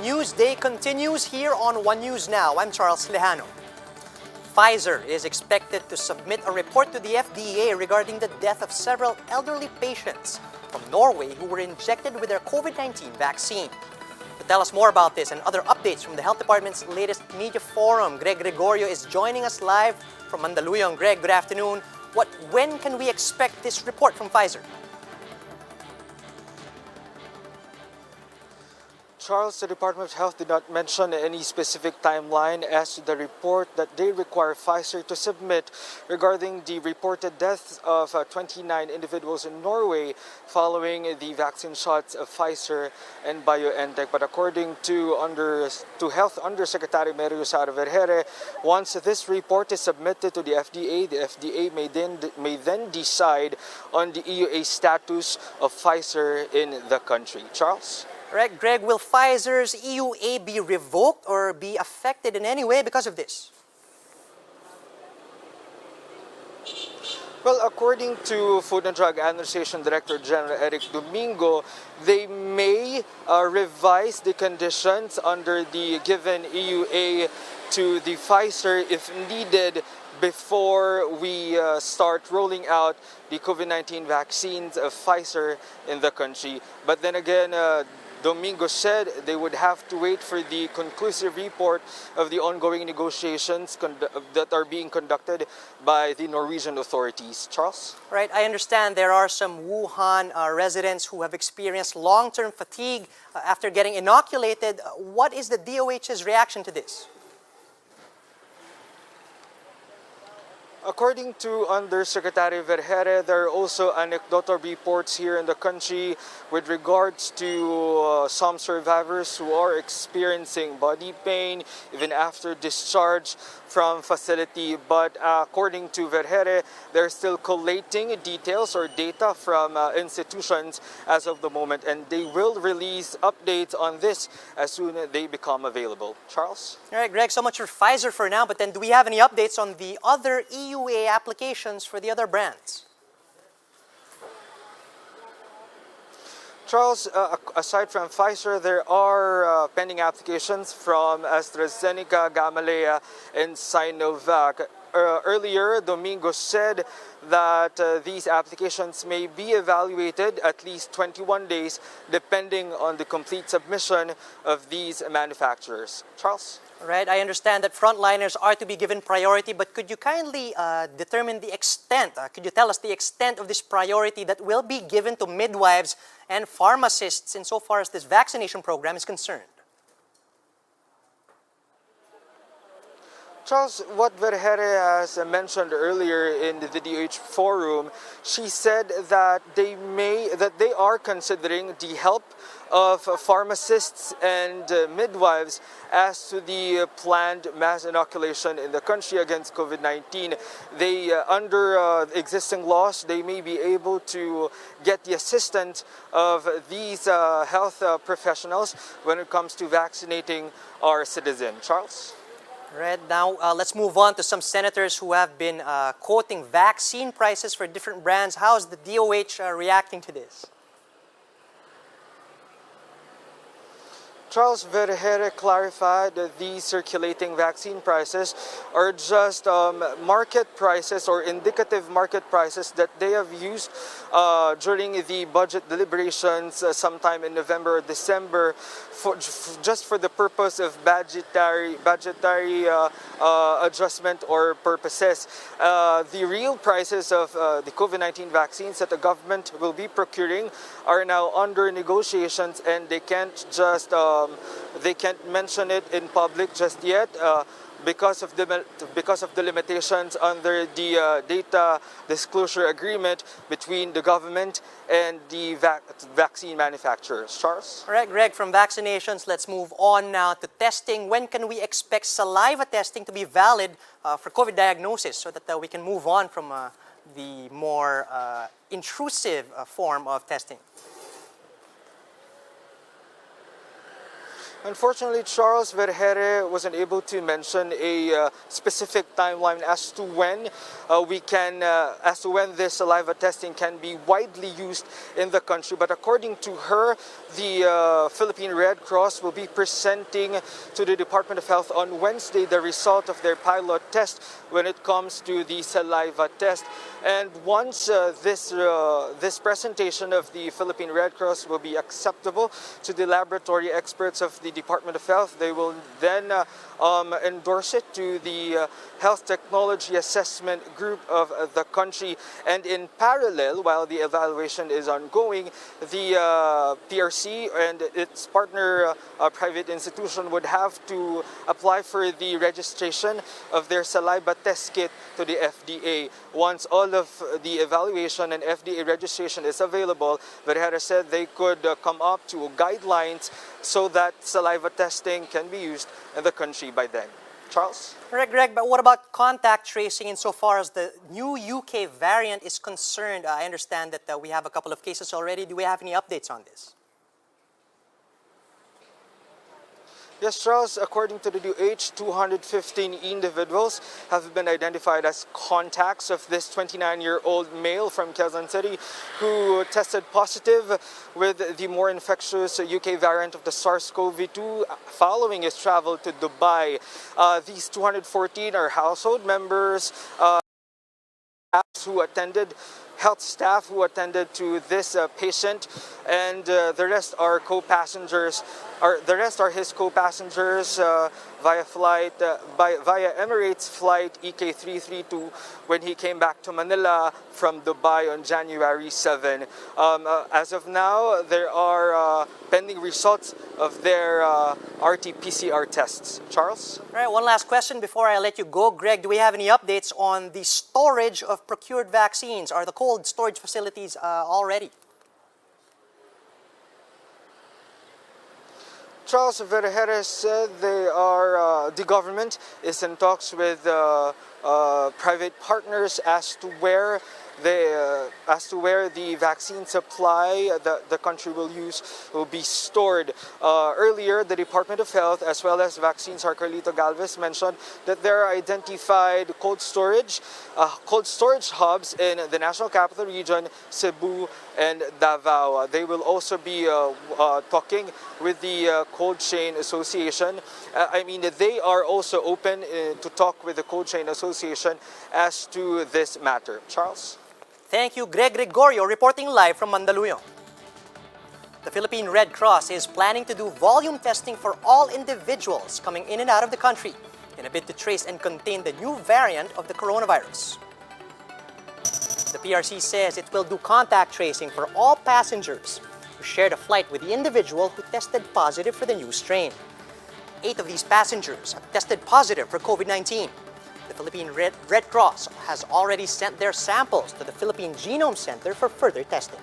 news day continues here on One News Now. I'm Charles Lejano. Pfizer is expected to submit a report to the FDA regarding the death of several elderly patients from Norway who were injected with their COVID-19 vaccine. To tell us more about this and other updates from the Health Department's latest media forum, Greg Gregorio is joining us live from Mandaluyong. Greg, good afternoon. When can we expect this report from Pfizer? Charles, the Department of Health did not mention any specific timeline as to the report that they require Pfizer to submit regarding the reported deaths of 29 individuals in Norway following the vaccine shots of Pfizer and BioNTech. But according to Health Undersecretary Mario Sara Vergere, once this report is submitted to the FDA may then decide on the EUA status of Pfizer in the country. Charles? Right, Greg, will Pfizer's EUA be revoked or be affected in any way because of this? Well, according to Food and Drug Administration Director General Eric Domingo, they may revise the conditions under the given EUA to the Pfizer if needed before we start rolling out the COVID-19 vaccines of Pfizer in the country. But then again, Domingo said they would have to wait for the conclusive report of the ongoing negotiations that are being conducted by the Norwegian authorities. Charles? Right, I understand there are some Wuhan residents who have experienced long-term fatigue after getting inoculated. What is the DOH's reaction to this? According to Undersecretary Vergere, there are also anecdotal reports here in the country with regards to some survivors who are experiencing body pain even after discharge from facility. But according to Vergere, they're still collating details or data from institutions as of the moment, and they will release updates on this as soon as they become available. Charles? All right, Greg, so much for Pfizer for now, but then do we have any updates on the other EUA applications for the other brands? Charles, aside from Pfizer, there are pending applications from AstraZeneca, Gamaleya, and Sinovac. Earlier, Domingo said that these applications may be evaluated at least 21 days depending on the complete submission of these manufacturers. Charles? Right, I understand that frontliners are to be given priority, but could you kindly determine the extent, could you tell us the extent of this priority that will be given to midwives and pharmacists insofar as this vaccination program is concerned? Charles, what Vergere has mentioned earlier in the DOH forum, she said that they are considering the help of pharmacists and midwives as to the planned mass inoculation in the country against COVID-19. They, under existing laws, they may be able to get the assistance of these health professionals when it comes to vaccinating our citizens. Charles? Right, now let's move on to some senators who have been quoting vaccine prices for different brands. How is the DOH reacting to this? Charles Vergere clarified that these circulating vaccine prices are just market prices or indicative market prices that they have used during the budget deliberations sometime in November or December just for the purpose of budgetary adjustment or purposes. The real prices of the COVID-19 vaccines that the government will be procuring are now under negotiations, and they can't just they can't mention it in public just yet because of the limitations under the data disclosure agreement between the government and the vaccine manufacturers. Charles? All right, Greg, from vaccinations, let's move on now to testing. When can we expect saliva testing to be valid for COVID diagnosis so that we can move on from the more intrusive form of testing? Unfortunately, Charles Vergere wasn't able to mention a specific timeline as to when this saliva testing can be widely used in the country. But according to her, the Philippine Red Cross will be presenting to the Department of Health on Wednesday the result of their pilot test when it comes to the saliva test. And once this presentation of the Philippine Red Cross will be acceptable to the laboratory experts of the Department of Health, they will then endorse it to the Health Technology Assessment Group of the country. And in parallel, while the evaluation is ongoing, the PRC and its partner private institution would have to apply for the registration of their saliva test kit to the FDA. Once all of the evaluation and FDA registration is available, Vergere said they could come up to guidelines so that saliva testing can be used in the country by then. Charles? Greg, but what about contact tracing insofar as the new UK variant is concerned? I understand that we have a couple of cases already. Do we have any updates on this? Yes, Charles, according to the DOH, 215 individuals have been identified as contacts of this 29-year-old male from Quezon City who tested positive with the more infectious UK variant of the SARS-CoV-2 following his travel to Dubai. These 214 are household members, health staff who attended to this patient, and the rest are co-passengers. The rest are his co-passengers via Emirates flight EK332 when he came back to Manila from Dubai on January 7. As of now, there are pending results of their RT-PCR tests. Charles? All right, one last question before I let you go. Greg, do we have any updates on the storage of procured vaccines? Are the cold storage facilities all ready? Charles Vergere said the government is in talks with private partners as to where the vaccine supply the country will use will be stored. Earlier, the Department of Health as well as Vaccines Carlito Galvez mentioned that there are identified cold storage hubs in the National Capital Region, Cebu, and Davao. They will also be talking with the Cold Chain Association. They are also open to talk with the Cold Chain Association as to this matter. Charles? Thank you, Greg Gregorio, reporting live from Mandaluyong. The Philippine Red Cross is planning to do volume testing for all individuals coming in and out of the country in a bid to trace and contain the new variant of the coronavirus. The PRC says it will do contact tracing for all passengers who shared a flight with the individual who tested positive for the new strain. 8 of these passengers have tested positive for COVID-19. The Philippine Red Cross has already sent their samples to the Philippine Genome Center for further testing.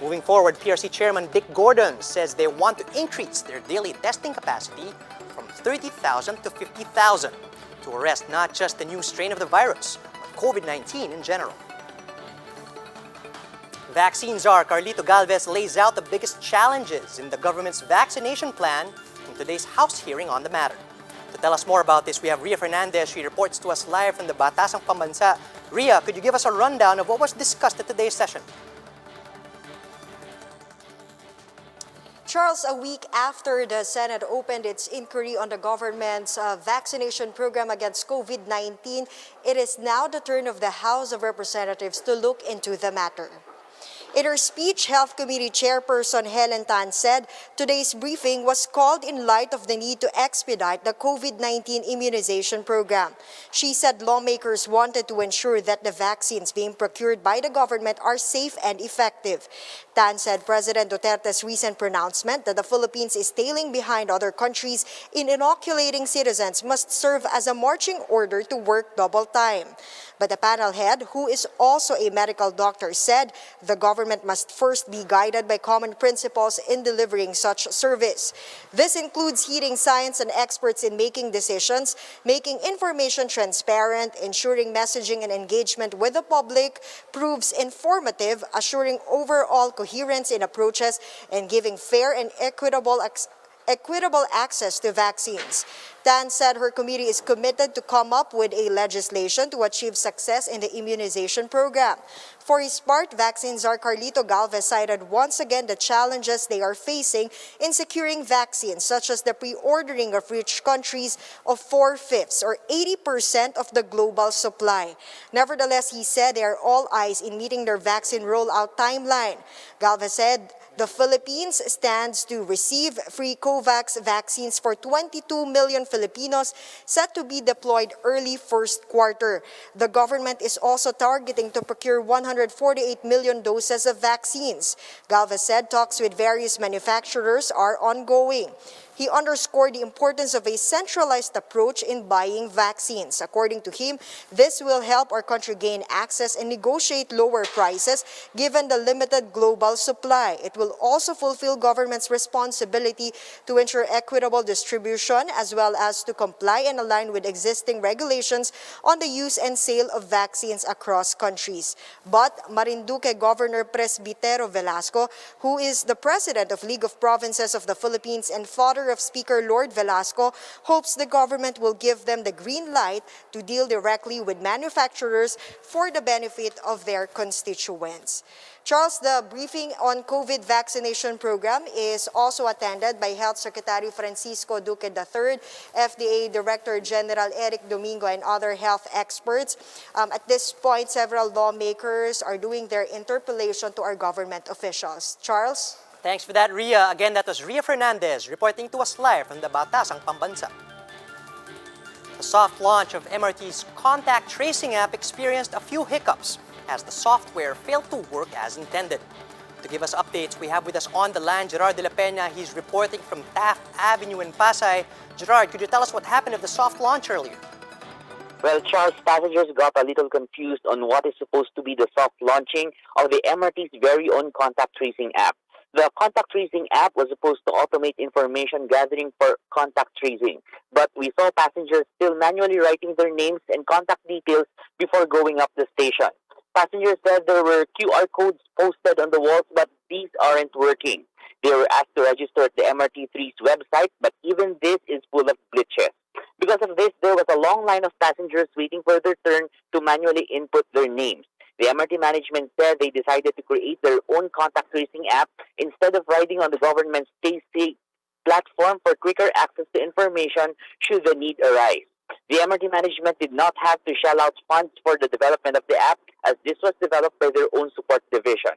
Moving forward, PRC Chairman Dick Gordon says they want to increase their daily testing capacity from 30,000 to 50,000 to arrest not just the new strain of the virus, but COVID-19 in general. Vaccine czar Carlito Galvez lays out the biggest challenges in the government's vaccination plan in today's House hearing on the matter. To tell us more about this, we have Ria Fernandez. She reports to us live from the Batasang Pambansa. Ria, could you give us a rundown of what was discussed at today's session? Charles, a week after the Senate opened its inquiry on the government's vaccination program against COVID-19, it is now the turn of the House of Representatives to look into the matter. In her speech, Health Committee Chairperson Helen Tan said today's briefing was called in light of the need to expedite the COVID-19 immunization program. She said lawmakers wanted to ensure that the vaccines being procured by the government are safe and effective. Tan said President Duterte's recent pronouncement that the Philippines is tailing behind other countries in inoculating citizens must serve as a marching order to work double time. But the panel head, who is also a medical doctor, said the government must first be guided by common principles in delivering such service. This includes heeding science and experts in making decisions, making information transparent, ensuring messaging and engagement with the public proves informative, assuring overall coherence in approaches, and giving fair and equitable equitable access to vaccines. Tan said her committee is committed to come up with a legislation to achieve success in the immunization program. For his part, vaccine czar Carlito Galvez cited once again the challenges they are facing in securing vaccines, such as the pre-ordering of rich countries of 4/5 or 80% of the global supply. Nevertheless, he said they are all eyes in meeting their vaccine rollout timeline. Galvez said the Philippines stands to receive free COVAX vaccines for 22 million Filipinos set to be deployed early first quarter. The government is also targeting to procure 148 million doses of vaccines. Galvez said talks with various manufacturers are ongoing. He underscored the importance of a centralized approach in buying vaccines. According to him, this will help our country gain access and negotiate lower prices given the limited global supply. It will also fulfill government's responsibility to ensure equitable distribution as well as to comply and align with existing regulations on the use and sale of vaccines across countries. But Marinduque Governor Presbitero Velasco, who is the president of League of Provinces of the Philippines and father of Speaker Lord Velasco, hopes the government will give them the green light to deal directly with manufacturers for the benefit of their constituents. Charles, the briefing on COVID vaccination program is also attended by Health Secretary Francisco Duque III, FDA Director General Eric Domingo, and other health experts. At this point, several lawmakers are doing their interpellation to our government officials. Charles? Thanks for that, Ria. Again, that was Ria Fernandez reporting to us live from the Batasang Pambansa. The soft launch of MRT's contact tracing app experienced a few hiccups as the software failed to work as intended. To give us updates, we have with us on the line Gerard de la Peña. He's reporting from Taft Avenue in Pasay. Gerard, could you tell us what happened at the soft launch earlier? Well, Charles, passengers got a little confused on what is supposed to be the soft launching of the MRT's very own contact tracing app. The contact tracing app was supposed to automate information gathering for contact tracing, but we saw passengers still manually writing their names and contact details before going up the station. Passengers said there were QR codes posted on the walls, but these aren't working. They were asked to register at the MRT3's website, but even this is full of glitches. Because of this, there was a long line of passengers waiting for their turn to manually input their names. The MRT management said they decided to create their own contact tracing app instead of riding on the government's Stay platform for quicker access to information should the need arise. The MRT management did not have to shell out funds for the development of the app, as this was developed by their own support division.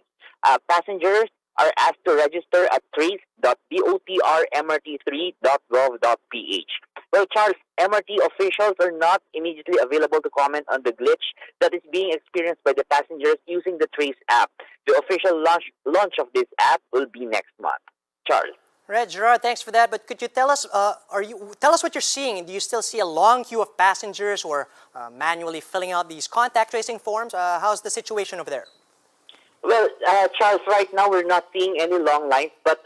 Passengers are asked to register at trace.dotrmrt3.gov.ph. Well, Charles, MRT officials are not immediately available to comment on the glitch that is being experienced by the passengers using the Trace app. The official launch of this app will be next month. Charles. Right, Gerard, thanks for that. But could you tell us, tell us what you're seeing? Do you still see a long queue of passengers who are manually filling out these contact tracing forms? How's the situation over there? Well, Charles, right now we're not seeing any long lines, but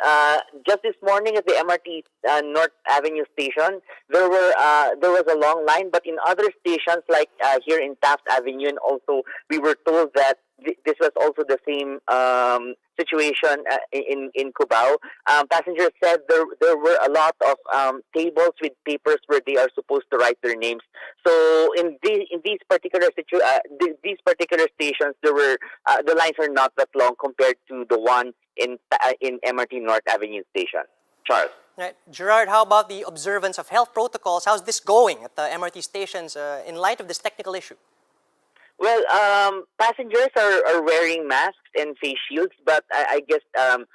just this morning at the MRT North Avenue station, there was a long line, but in other stations like here in Taft Avenue, and also we were told that this was also the same situation in Cubao. Passengers said there were a lot of tables with papers where they are supposed to write their names. So in these particular stations, the lines are not that long compared to the one in MRT North Avenue station. Charles. Right. Gerard, how about the observance of health protocols? How's this going at the MRT stations in light of this technical issue? Well, passengers are wearing masks and face shields, but I guess the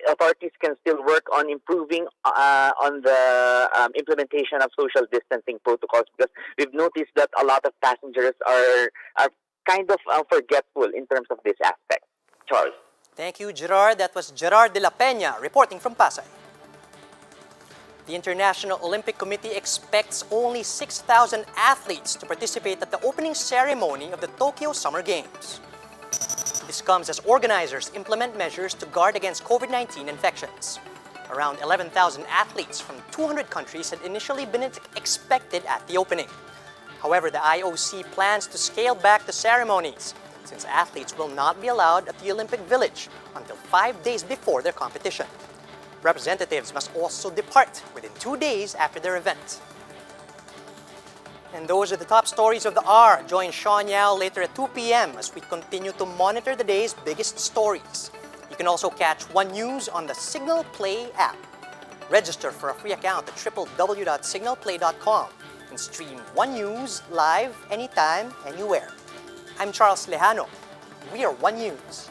authorities can still work on improving on the implementation of social distancing protocols, because we've noticed that a lot of passengers are kind of forgetful in terms of this aspect. Charles. Thank you, Gerard. That was Gerard de la Peña reporting from Pasay. The International Olympic Committee expects only 6,000 athletes to participate at the opening ceremony of the Tokyo Summer Games. This comes as organizers implement measures to guard against COVID-19 infections. Around 11,000 athletes from 200 countries had initially been expected at the opening. However, the IOC plans to scale back the ceremonies, since athletes will not be allowed at the Olympic Village until 5 days before their competition. Representatives must also depart within 2 days after their event. And those are the top stories of the hour. Join Sean Yao later at 2 p.m. as we continue to monitor the day's biggest stories. You can also catch One News on the Signal Play app. Register for a free account at www.signalplay.com and stream One News live anytime, anywhere. I'm Charles Lejano. We are One News.